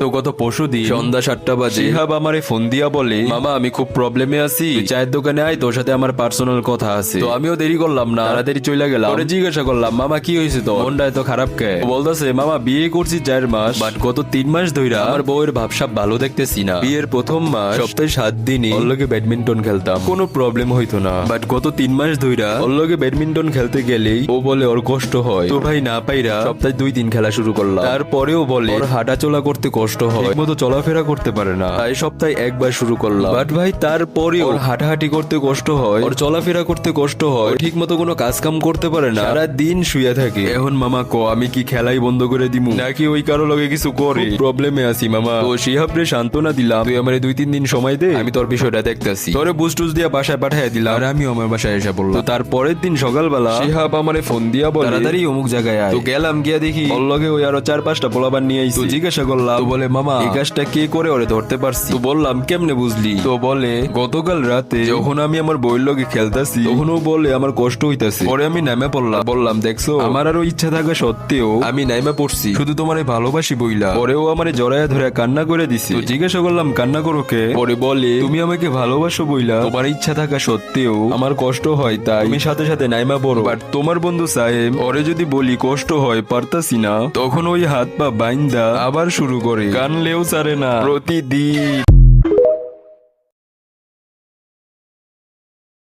তো গত পরশুদিন সন্ধ্যা 7টা বাজে শিহাব আমারে ফোন দিয়া বলে, মামা আমি খুব প্রবলেমে আছি, তুই চায়ের দোকানে আয়, তোর সাথে আমার পার্সোনাল কথা আছে। তো আমিও দেরি করলাম না, তাড়াতাড়ি চলে গেলাম। পরে জিজ্ঞাসা করলাম, মামা কি হয়েছে, তো মনটা এত খারাপ কে? ও বলতেছে, মামা বিয়ে করছি 4 মাস, বাট গত 3 মাস ধইরা আমার বউয়ের ভাবসাব ভালো দেখতেছি না। বিয়ের প্রথম মাস সপ্তাহে 7 দিনই ওর লগে ব্যাডমিন্টন খেলতাম, কোনো প্রবলেম হইতো না, বাট গত 3 মাস ধইরা ওর লগে ব্যাডমিন্টন খেলতে গেলেই ও বলে ওর কষ্ট হয়। তো ভাই না পাইরা সপ্তাহে 2 দিন খেলা শুরু করলাম। তারপরেও বলে ওর হাঁটা চলা করতে কষ্ট হয়, ঠিকমতো চলাফেরা করতে পারে না, তাই সপ্তাহে একবার শুরু করলাম। বাট ভাই তারপরেও ওর হাঁটাহাঁটি করতে কষ্ট হয়, ওর চলাফেরা করতে কষ্ট হয়, ঠিক মতো কোনো কাজ কাম করতে পারে না, সারা দিন শুয়ে থাকে। এখন মামা কো আমি কি খেলাই বন্ধ করে দিমু নাকি ওই কারো লগে কিছু করে? প্রবলেমে আছি মামা। তো শিহাবরে সান্ত্বনা দিলাম, তুই আমারে 2-3 দিন সময় দে, আমি তোর বিষয়টা দেখতেছি। তোরে বুস্টুস দিয়া বাসায় পাঠিয়ে দিলাম, আর আমিও আমার বাসায় এসে বললাম। তো তারপরের দিন সকালবেলা শিহাব আমারে ফোন দিয়া বলে, তাড়াতাড়ি অমুক জায়গায় আয়। তো গেলাম, গিয়া দেখি ওর লগে ওই আরো 4-5টা পোলাপান নিয়ে আইছে। তো জিজ্ঞাসা করলাম, তো বলে মামা এই কাজটা কে করে ওরে ধরতে পারছি। তো বললাম কেমনে বুঝলি? তো বলে গতকাল রাতে যখন আমি আমার বইয়ের লগে খেলতাছি তখন ও বলে আমার কষ্ট হইতাছে। পরে আমি নামে পড়লাম, বললাম দেখছো আমার আরো ইচ্ছা থাকা সত্ত্বেও আমি নাইমা পড়ছি শুধু তোমারে ভালোবাসি বইলা। পরেও আমারে জড়ায়া ধরে কান্না করে দিছে। তো জিজ্ঞাসা করলাম কান্না করো কে? পরে বলে তুমি আমাকে ভালোবাসো বইলা তোমার ইচ্ছা থাকা সত্ত্বেও আমার কষ্ট হয়, তাই তুমি সাথে সাথে নাইমা পড়ো। বাট তোমার বন্ধু সাহেব ওরে যদি বলি কষ্ট হয় পারতাছি না, তখন ওই হাত পা বাইন্দা আবার শুরু করে, কানলেও ছাড়ে না প্রতিদিন।